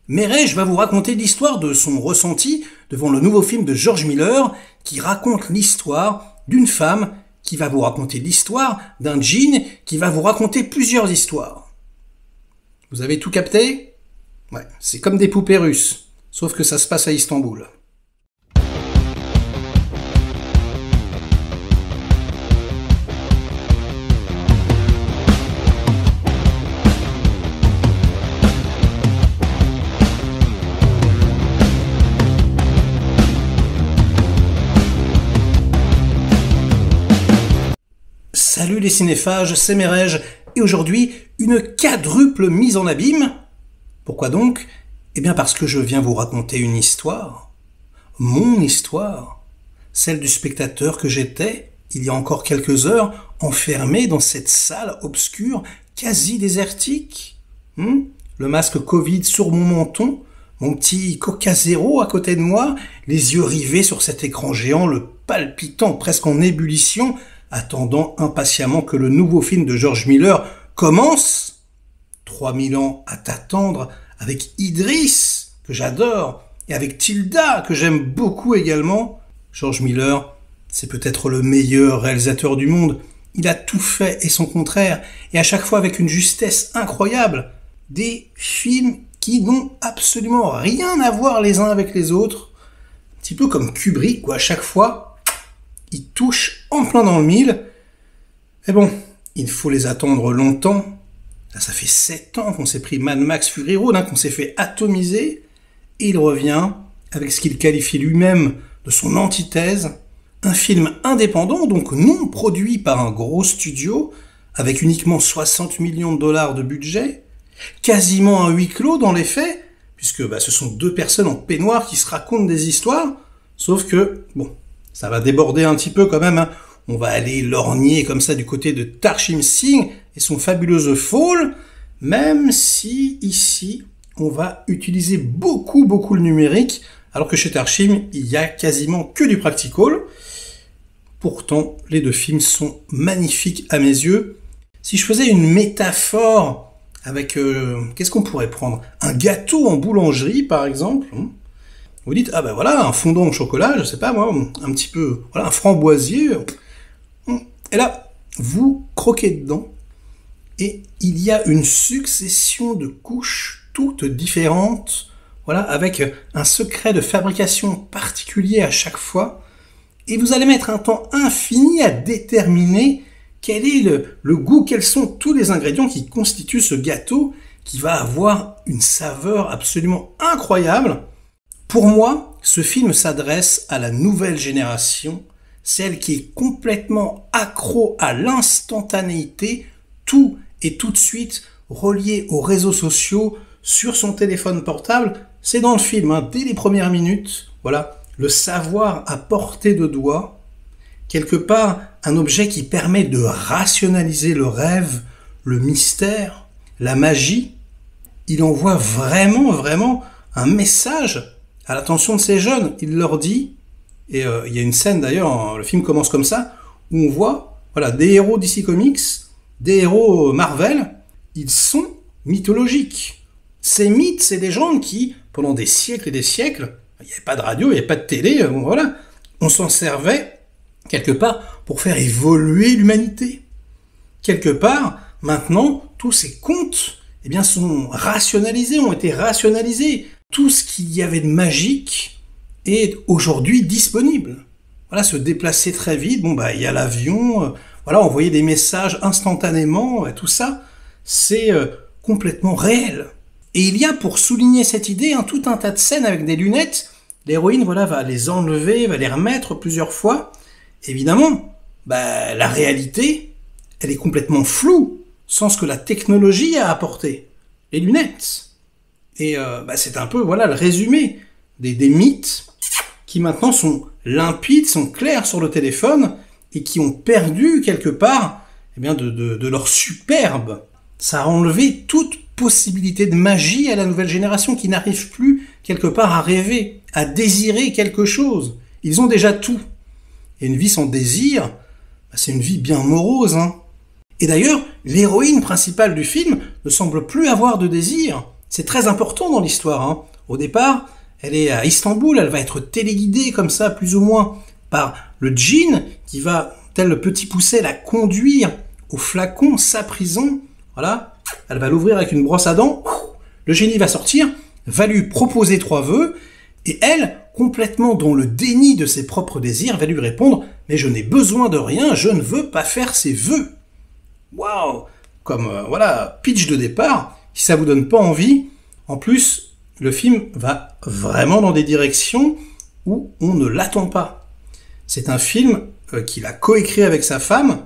Mireille va vous raconter l'histoire de son ressenti devant le nouveau film de George Miller qui raconte l'histoire d'une femme qui va vous raconter l'histoire d'un djinn qui va vous raconter plusieurs histoires. Vous avez tout capté? Ouais, c'est comme des poupées russes, sauf que ça se passe à Istanbul. Salut les cinéphages, c'est Mireille, et aujourd'hui, une quadruple mise en abîme. Pourquoi donc? Eh bien parce que je viens vous raconter une histoire. Mon histoire. Celle du spectateur que j'étais, il y a encore quelques heures, enfermé dans cette salle obscure, quasi désertique. Le masque Covid sur mon menton, mon petit Coca Zéro à côté de moi, les yeux rivés sur cet écran géant, le palpitant presque en ébullition, attendant impatiemment que le nouveau film de George Miller commence. 3000 ans à t'attendre, avec Idriss, que j'adore, et avec Tilda, que j'aime beaucoup également. George Miller, c'est peut-être le meilleur réalisateur du monde. Il a tout fait et son contraire, et à chaque fois avec une justesse incroyable. Des films qui n'ont absolument rien à voir les uns avec les autres. Un petit peu comme Kubrick, quoi, à chaque fois. Il touche en plein dans le mille. Mais bon, il faut les attendre longtemps. Là, ça fait 7 ans qu'on s'est pris Mad Max Fury Road, qu'on s'est fait atomiser. Et il revient avec ce qu'il qualifie lui-même de son antithèse. Un film indépendant, donc non produit par un gros studio, avec uniquement 60 millions de dollars de budget. Quasiment un huis clos dans les faits, puisque ce sont deux personnes en peignoir qui se racontent des histoires. Sauf que, bon, ça va déborder un petit peu quand même. On va aller lorgner comme ça du côté de Tarshim Singh et son fabuleux Fall, même si ici, on va utiliser beaucoup le numérique, alors que chez Tarshim, il y a quasiment que du practical. Pourtant, les deux films sont magnifiques à mes yeux. Si je faisais une métaphore avec... qu'est-ce qu'on pourrait prendre? Un gâteau en boulangerie, par exemple. Vous dites, ah ben voilà, un fondant au chocolat, je sais pas moi, un petit peu, voilà, un framboisier. Et là, vous croquez dedans, et il y a une succession de couches toutes différentes, voilà, avec un secret de fabrication particulier à chaque fois, et vous allez mettre un temps infini à déterminer quel est le goût, quels sont tous les ingrédients qui constituent ce gâteau, qui va avoir une saveur absolument incroyable. Pour moi, ce film s'adresse à la nouvelle génération, celle qui est complètement accro à l'instantanéité, tout et tout de suite relié aux réseaux sociaux, sur son téléphone portable. C'est dans le film, dès les premières minutes, voilà, le savoir à portée de doigt, quelque part un objet qui permet de rationaliser le rêve, le mystère, la magie. Il envoie vraiment un message à l'attention de ces jeunes. Il leur dit, et il y a une scène d'ailleurs, le film commence comme ça, où on voit voilà, des héros DC Comics, des héros Marvel, ils sont mythologiques. Ces mythes, ces légendes qui, pendant des siècles et des siècles, il n'y avait pas de radio, il n'y avait pas de télé, voilà, on s'en servait quelque part pour faire évoluer l'humanité. Quelque part, maintenant, tous ces contes sont rationalisés, ont été rationalisés. Tout ce qu'il y avait de magique est aujourd'hui disponible. Voilà, se déplacer très vite, il y a l'avion, voilà, envoyer des messages instantanément, tout ça, c'est complètement réel. Et il y a, pour souligner cette idée, tout un tas de scènes avec des lunettes. L'héroïne, voilà, va les enlever, va les remettre plusieurs fois. Évidemment, la réalité, elle est complètement floue, sans ce que la technologie a apporté. Les lunettes. Et c'est un peu voilà le résumé des mythes qui maintenant sont limpides, sont clairs sur le téléphone et qui ont perdu quelque part de leur superbe. Ça a enlevé toute possibilité de magie à la nouvelle génération qui n'arrive plus quelque part à rêver, à désirer quelque chose. Ils ont déjà tout. Et une vie sans désir, c'est une vie bien morose. Et d'ailleurs, l'héroïne principale du film ne semble plus avoir de désir. c'est très important dans l'histoire, hein. Au départ, elle est à Istanbul, elle va être téléguidée comme ça, plus ou moins, par le djinn qui va, tel le petit pousset, la conduire au flacon, sa prison. Voilà, elle va l'ouvrir avec une brosse à dents, le génie va sortir, va lui proposer 3 vœux, et elle, complètement dans le déni de ses propres désirs, va lui répondre « Mais je n'ai besoin de rien, je ne veux pas faire ces vœux. » Waouh! Comme, voilà, pitch de départ, si ça vous donne pas envie, en plus, le film va vraiment dans des directions où on ne l'attend pas. C'est un film qu'il a coécrit avec sa femme,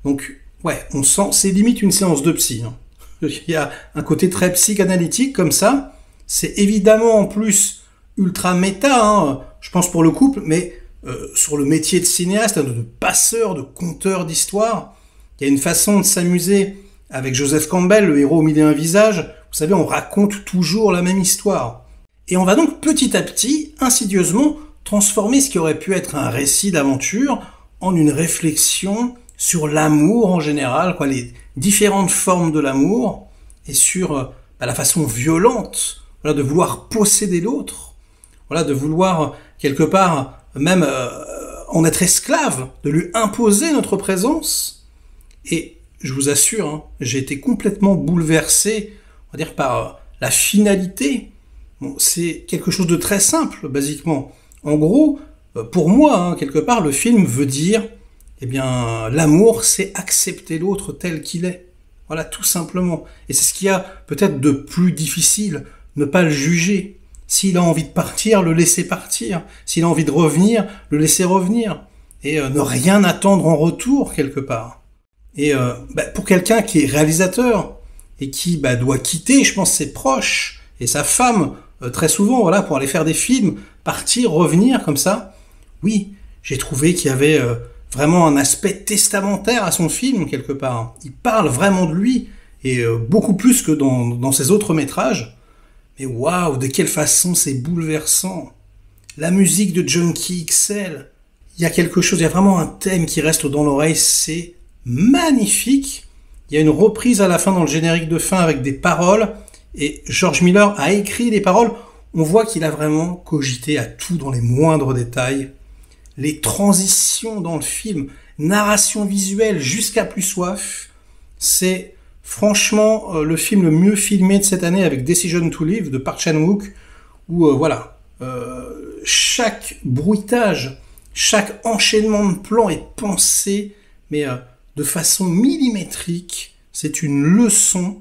donc, ouais, on sent, c'est limite une séance de psy, hein. Il y a un côté très psychanalytique comme ça. C'est évidemment en plus ultra méta, hein, je pense pour le couple, mais sur le métier de cinéaste, de passeur, de conteur d'histoire. Il y a une façon de s'amuser avec Joseph Campbell, le héros au mille et un visages. Vous savez, on raconte toujours la même histoire. Et on va donc petit à petit, insidieusement, transformer ce qui aurait pu être un récit d'aventure en une réflexion sur l'amour en général, quoi, les différentes formes de l'amour, et sur la façon violente, voilà, de vouloir posséder l'autre, voilà, de vouloir quelque part même en être esclave, de lui imposer notre présence. Et je vous assure, hein, j'ai été complètement bouleversé, on va dire, par la finalité. Bon, c'est quelque chose de très simple, basiquement. En gros, pour moi, hein, quelque part, le film veut dire, eh bien, l'amour, c'est accepter l'autre tel qu'il est. Voilà, tout simplement. Et c'est ce qu'il y a peut-être de plus difficile, ne pas le juger. S'il a envie de partir, le laisser partir. S'il a envie de revenir, le laisser revenir. Et ne rien attendre en retour, quelque part. Et pour quelqu'un qui est réalisateur et qui doit quitter, je pense, ses proches et sa femme, très souvent, voilà, pour aller faire des films, partir, revenir comme ça, oui, j'ai trouvé qu'il y avait vraiment un aspect testamentaire à son film, quelque part. Il parle vraiment de lui, et beaucoup plus que dans ses autres métrages. Mais waouh, de quelle façon c'est bouleversant. La musique de Junkie XL, il y a quelque chose, il y a vraiment un thème qui reste dans l'oreille, c'est magnifique. Il y a une reprise à la fin dans le générique de fin avec des paroles, et George Miller a écrit les paroles. On voit qu'il a vraiment cogité à tout dans les moindres détails. Les transitions dans le film, narration visuelle jusqu'à plus soif, c'est franchement le film le mieux filmé de cette année avec Decision to Live de Park Chan-wook, où chaque bruitage, chaque enchaînement de plans est pensé, mais de façon millimétrique. C'est une leçon.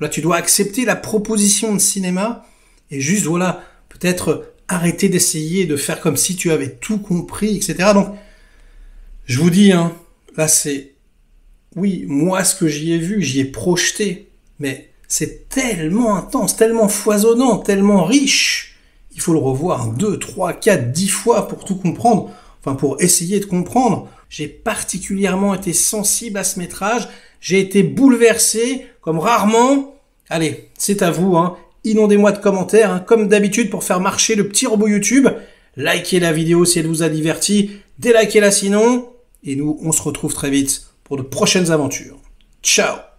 Là, tu dois accepter la proposition de cinéma et juste, voilà, peut-être arrêter d'essayer de faire comme si tu avais tout compris, etc. Donc, je vous dis, hein, là, c'est... Oui, moi, ce que j'y ai vu, j'y ai projeté, mais c'est tellement intense, tellement foisonnant, tellement riche. Il faut le revoir 2, 3, 4, 10 fois pour tout comprendre, enfin, pour essayer de comprendre. J'ai particulièrement été sensible à ce métrage, j'ai été bouleversé, comme rarement. Allez, c'est à vous, hein. Inondez-moi de commentaires, hein, comme d'habitude, pour faire marcher le petit robot YouTube. Likez la vidéo si elle vous a diverti, délikez-la sinon, et nous, on se retrouve très vite pour de prochaines aventures. Ciao!